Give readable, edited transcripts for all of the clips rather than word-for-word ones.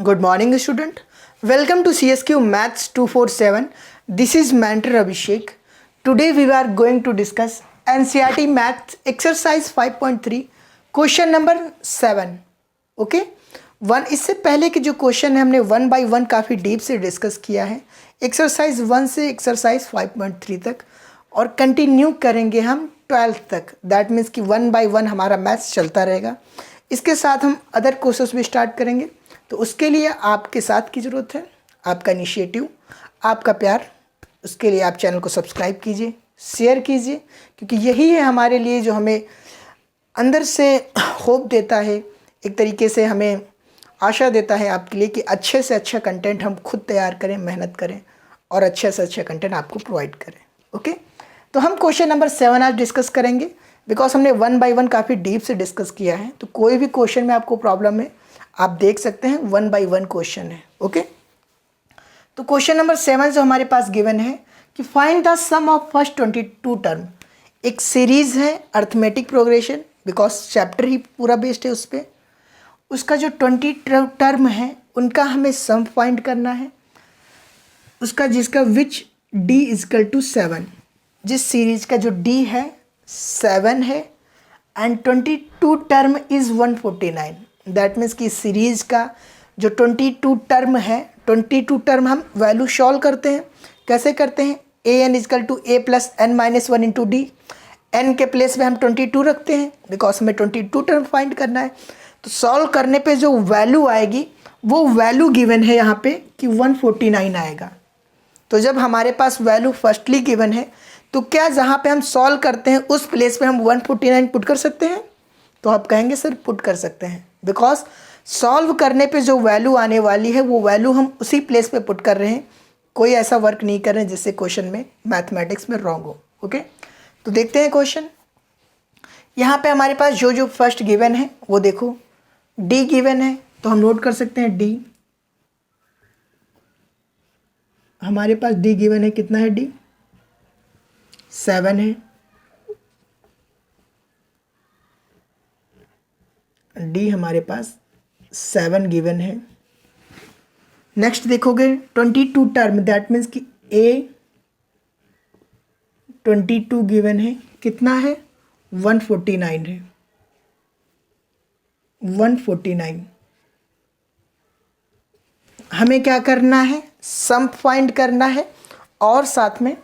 Good morning, student. Welcome to CSQ Maths 247. This is Mentor Abhishek. Today we are going to discuss NCERT Maths Exercise 5.3 question number 7. Okay one इससे पहले के जो question है हमने 1 by 1 काफ़ी deep से discuss किया है एक्सरसाइज 1 से एक्सरसाइज 5.3 तक और कंटिन्यू करेंगे हम 12th तक. दैट मीन्स कि 1 by 1 हमारा मैथ्स चलता रहेगा. इसके साथ हम अदर कोर्सेस भी स्टार्ट करेंगे. तो उसके लिए आपके साथ की ज़रूरत है, आपका इनिशिएटिव, आपका प्यार. उसके लिए आप चैनल को सब्सक्राइब कीजिए, शेयर कीजिए, क्योंकि यही है हमारे लिए जो हमें अंदर से होप देता है, एक तरीके से हमें आशा देता है आपके लिए कि अच्छे से अच्छा कंटेंट हम खुद तैयार करें, मेहनत करें और अच्छे से अच्छा कंटेंट आपको प्रोवाइड करें. ओके तो हम क्वेश्चन नंबर 7 आज डिस्कस करेंगे. बिकॉज हमने 1 by 1 काफ़ी डीप से डिस्कस किया है, तो कोई भी क्वेश्चन में आपको प्रॉब्लम है आप देख सकते हैं. 1 by 1 क्वेश्चन है. ओके तो क्वेश्चन नंबर 7 जो हमारे पास गिवन है कि find the sum of first 22 term. एक सीरीज़ है अर्थमेटिक प्रोग्रेशन, बिकॉज चैप्टर ही पूरा बेस्ड है उस पर. उसका जो 20 टर्म है उनका हमें सम फाइंड करना है. उसका जिसका विच d इजकल टू 7, जिस सीरीज का जो d है 7 है and 22 term is 149. That means कि सीरीज़ का जो 22 टर्म है, 22 टर्म हम वैल्यू सॉल्व करते हैं. कैसे करते हैं? A n is equal to A plus N minus 1 into d. N के प्लेस में हम 22 रखते हैं बिकॉज हमें 22 टर्म फाइंड करना है. तो सॉल्व करने पे जो वैल्यू आएगी वो वैल्यू गिवन है यहाँ पे कि 149 आएगा. तो जब हमारे पास वैल्यू फर्स्टली गिवन है तो क्या जहाँ पे हम सॉल्व करते हैं उस प्लेस पे हम 149 पुट कर सकते हैं? तो आप कहेंगे सर पुट कर सकते हैं, बिकॉज सॉल्व करने पे जो वैल्यू आने वाली है वो वैल्यू हम उसी प्लेस पे पुट कर रहे हैं. कोई ऐसा वर्क नहीं कर रहे हैं जिससे क्वेश्चन में मैथमेटिक्स में रॉन्ग हो. ओके तो देखते हैं क्वेश्चन. यहाँ पे हमारे पास जो जो फर्स्ट गिवन है वो देखो, डी गिवन है तो हम नोट कर सकते हैं डी. हमारे पास डी गिवन है, कितना है डी? 7 है. डी हमारे पास 7 गिवन है. नेक्स्ट देखोगे 22 टर्म, दैट मीन्स कि ए 22 गिवन है, कितना है? 149 है. 149 हमें क्या करना है? सम फाइंड करना है और साथ में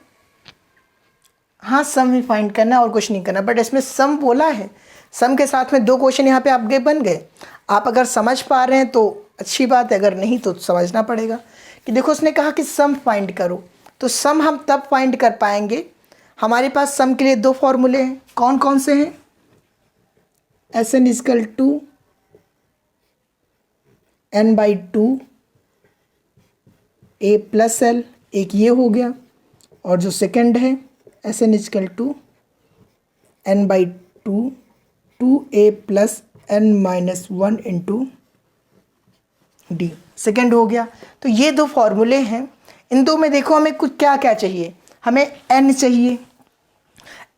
हाँ सम ही फाइंड करना है और कुछ नहीं करना. बट इसमें सम बोला है, सम के साथ में 2 क्वेश्चन यहाँ पे आपके बन गए. आप अगर समझ पा रहे हैं तो अच्छी बात है, अगर नहीं तो समझना पड़ेगा कि देखो उसने कहा कि सम फाइंड करो. तो सम हम तब फाइंड कर पाएंगे, हमारे पास सम के लिए 2 फॉर्मूले हैं. कौन कौन से हैं? S N is equal to N by 2 A plus L, एक ये हो गया. और जो सेकंड है S N is equal to N by 2 2a plus N minus 1 into D, second हो गया. तो ये 2 फॉर्मूले हैं. इन 2 में देखो हमें कुछ क्या क्या चाहिए. हमें n चाहिए.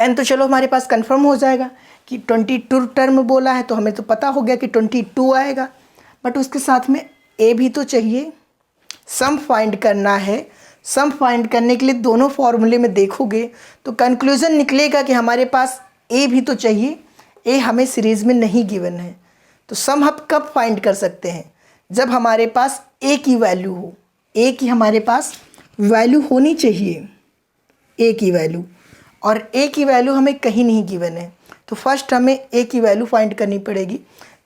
n तो चलो हमारे पास कंफर्म हो जाएगा कि 22 टर्म बोला है तो हमें तो पता हो गया कि 22 आएगा. बट उसके साथ में a भी तो चाहिए. सम फाइंड करना है. सम फाइंड करने के लिए दोनों फॉर्मूले में देखोगे तो कंक्लूजन निकलेगा कि हमारे पास a भी तो चाहिए. ए हमें सीरीज़ में नहीं गिवन है. तो सम हम कब फाइंड कर सकते हैं? जब हमारे पास ए की वैल्यू हो. ए की हमारे पास वैल्यू होनी चाहिए, ए की वैल्यू, और ए की वैल्यू हमें कहीं नहीं गिवन है. तो फर्स्ट हमें ए की वैल्यू फाइंड करनी पड़ेगी,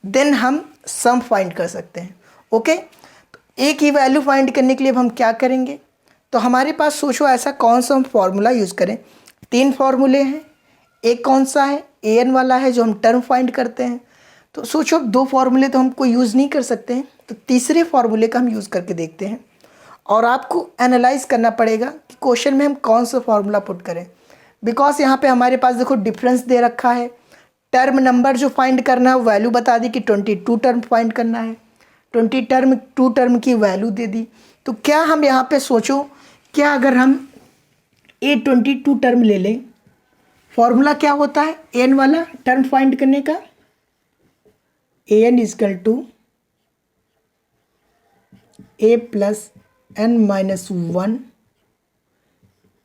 देन हम सम फाइंड कर सकते हैं. ओके तो ए की वैल्यू फाइंड करने के लिए अब हम क्या करेंगे? तो हमारे पास सोचो ऐसा कौन सा हम फॉर्मूला यूज़ करें. 3 फॉर्मूले हैं. एक कौन सा है? ए एन वाला है जो हम टर्म फाइंड करते हैं. तो सोचो 2 फॉर्मूले तो हम कोई यूज़ नहीं कर सकते हैं, तो तीसरे फॉर्मूले का हम यूज़ करके देखते हैं. और आपको एनालाइज करना पड़ेगा कि क्वेश्चन में हम कौन सा फॉर्मूला पुट करें. बिकॉज यहाँ पे हमारे पास देखो डिफरेंस दे रखा है. टर्म नंबर जो फाइंड करना है वैल्यू बता दी कि 22 टर्म फाइंड करना है. 22 टर्म की वैल्यू दे दी. तो क्या हम यहाँ पे सोचो, क्या अगर हम ए 22 टर्म ले लें, फॉर्मूला क्या होता है एन वाला टर्म फाइंड करने का? A n is equal to A plus N minus one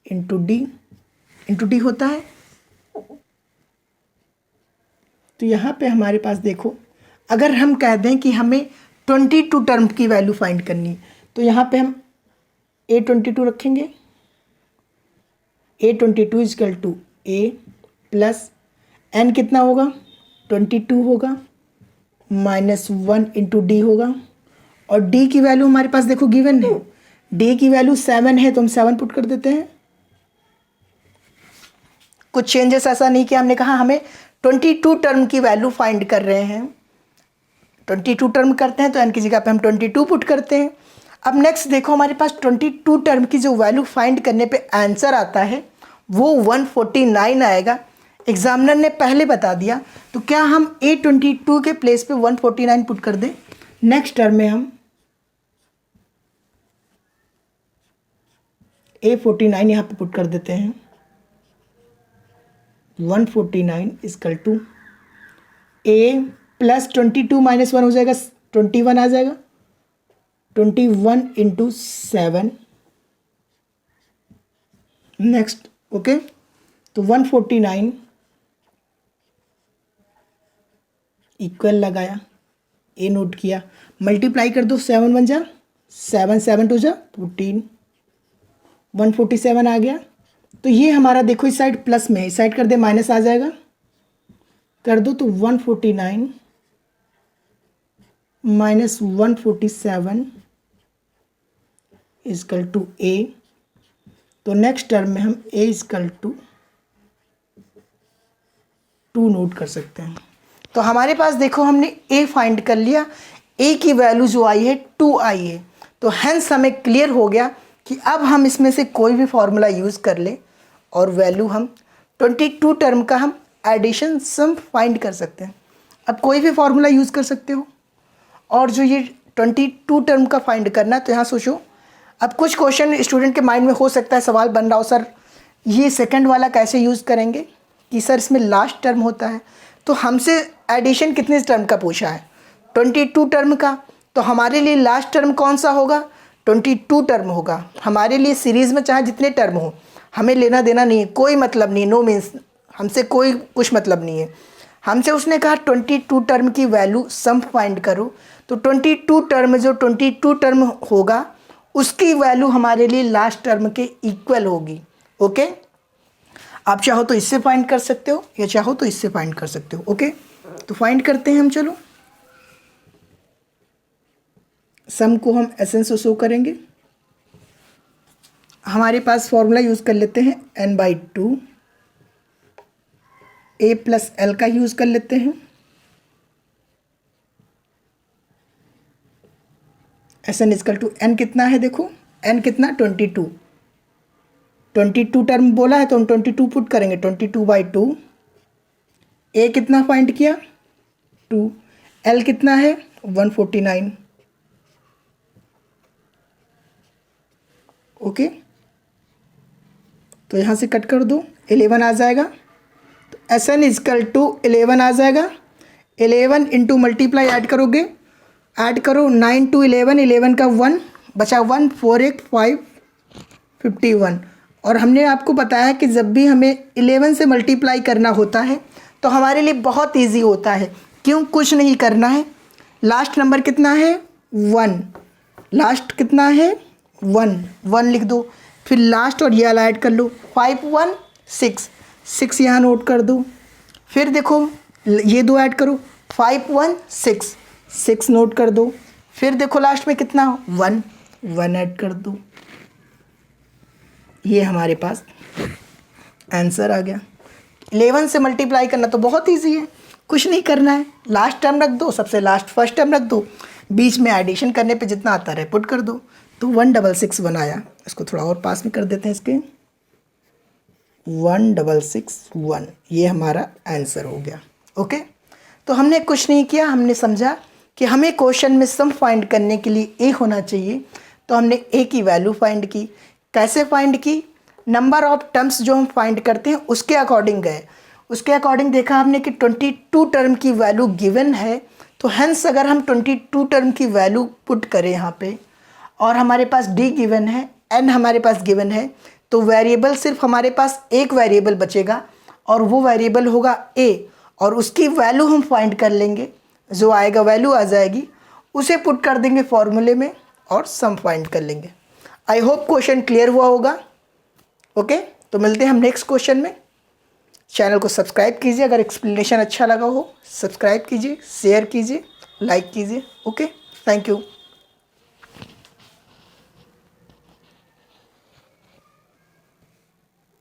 into d होता है। तो यहाँ पे हमारे पास देखो, अगर हम कह दें कि हमें 22 टर्म की वैल्यू फाइंड करनी, तो यहाँ पे हम A22 रखेंगे। A22 equal to A plus N कितना होगा, 22 होगा, माइनस वन इंटू डी होगा। और डी की वैल्यू हमारे पास देखो गिवन है, डी की वैल्यू 7 है, तो हम 7 पुट कर देते हैं। कुछ चेंजेस ऐसा नहीं किया, हमने कहा हमें 22 टर्म की वैल्यू फाइंड कर रहे हैं, 22 टर्म करते हैं तो एन की जगह पे हम 22 पुट करते हैं। अब नेक्स्ट देखो, हमारे पास 22 टर्म की जो वैल्यू फाइंड करने पे आंसर आता है वो 149 आएगा। एग्जामिनर ने पहले बता दिया, तो क्या हम A22 के प्लेस पे 149 पुट कर दें। नेक्स्ट टर्म में हम A49 यहाँ पे पुट कर देते हैं। 149 equal to A plus 22 minus one हो जाएगा, 21 आ जाएगा, 21 इंटू 7। नेक्स्ट ओके, तो 149 इक्वल लगाया, ए नोट किया, मल्टीप्लाई कर दो, 7 1 जा 7, 7 2 जा 14, 147 आ गया। तो ये हमारा देखो इस साइड प्लस में है, इस साइड कर दे माइनस आ जाएगा, कर दो तो 149 माइनस 147 इजकल टू ए। तो नेक्स्ट टर्म में हम ए इजकल टू 2 नोट कर सकते हैं। तो हमारे पास देखो हमने ए फाइंड कर लिया, ए की वैल्यू जो आई है 2 आई है। तो हेंस हमें क्लियर हो गया कि अब हम इसमें से कोई भी फॉर्मूला यूज़ कर ले और वैल्यू हम 22 टर्म का हम एडिशन सम फाइंड कर सकते हैं। अब कोई भी फॉर्मूला यूज़ कर सकते हो, और जो ये 22 टर्म का फाइंड करना है, तो यहाँ सोचो। अब कुछ क्वेश्चन स्टूडेंट के माइंड में हो सकता है, सवाल बन रहा हो सर ये सेकंड वाला कैसे यूज़ करेंगे, कि सर इसमें लास्ट टर्म होता है। तो हमसे एडिशन कितने टर्म का पूछा है, 22 टर्म का। तो हमारे लिए लास्ट टर्म कौन सा होगा, 22 टर्म होगा। हमारे लिए सीरीज़ में चाहे जितने टर्म हो, हमें लेना देना नहीं है, कोई मतलब नहीं, नो मीन्स, हमसे कोई कुछ मतलब नहीं है। हमसे उसने कहा 22 टर्म की वैल्यू सम फाइंड करो। तो 22 टर्म जो 22 टर्म होगा उसकी वैल्यू हमारे लिए लास्ट टर्म के इक्वल होगी। ओके, आप चाहो तो इससे फाइंड कर सकते हो या चाहो तो इससे फाइंड कर सकते हो। ओके, तो फाइंड करते हैं हम। चलो, सम को हम एसएन से शो करेंगे। हमारे पास फॉर्मूला यूज़ कर लेते हैं n/2, a प्लस एल का यूज़ कर लेते हैं। एसएन इजकल टू एन कितना है, देखो एन कितना 22 टर्म बोला है तो हम 22 पुट करेंगे, 22/2। ए कितना फाइंड किया 2, एल कितना है 149। ओके, तो यहाँ से कट कर दो, 11 आ जाएगा। तो एस एन इजकल टू 11 आ जाएगा। 11 इंटू मल्टीप्लाई ऐड करोगे, ऐड करो 9 2 11, 11 का 1 बचा 1, 4 1 5 51। और हमने आपको बताया कि जब भी हमें 11 से मल्टीप्लाई करना होता है तो हमारे लिए बहुत इजी होता है। क्यों, कुछ नहीं करना है, लास्ट नंबर कितना है 1, लास्ट कितना है 1 लिख दो, फिर लास्ट और ये वाला ऐड कर लो, 5 1 6 6 यहाँ नोट कर दो। फिर देखो ये 2 ऐड करो, 5 1 6 6 नोट कर दो। फिर देखो लास्ट में कितना 1 ऐड कर दो। ये हमारे पास आंसर आ गया। 11 से मल्टीप्लाई करना तो बहुत इजी है, कुछ नहीं करना है, लास्ट टर्म रख दो, सबसे लास्ट फर्स्ट टर्म रख दो, बीच में एडिशन करने पे जितना आता है पुट कर दो। तो 166 आया। इसको थोड़ा और पास में कर देते हैं, इसके 1661, ये हमारा आंसर हो गया। ओके, तो हमने कुछ नहीं किया, हमने समझा कि हमें क्वेश्चन में सम फाइंड करने के लिए ए होना चाहिए, तो हमने ए की वैल्यू फाइंड की। कैसे फाइंड की, नंबर ऑफ टर्म्स जो हम फाइंड करते हैं उसके अकॉर्डिंग गए, उसके अकॉर्डिंग देखा हमने कि 22 टर्म की वैल्यू गिवन है। तो हेंस अगर हम 22 टर्म की वैल्यू पुट करें यहाँ पे और हमारे पास डी गिवन है, एन हमारे पास गिवन है, तो वेरिएबल सिर्फ हमारे पास एक वेरिएबल बचेगा और वो वेरिएबल होगा ए, और उसकी वैल्यू हम फाइंड कर लेंगे, जो आएगा वैल्यू आ जाएगी, उसे पुट कर देंगे फॉर्मूले में और सम फाइंड कर लेंगे। आई होप क्वेश्चन क्लियर हुआ होगा। ओके, तो मिलते हैं हम नेक्स्ट क्वेश्चन में। चैनल को सब्सक्राइब कीजिए, अगर एक्सप्लेनेशन अच्छा लगा हो सब्सक्राइब कीजिए, शेयर कीजिए, लाइक कीजिए। Okay, thank you.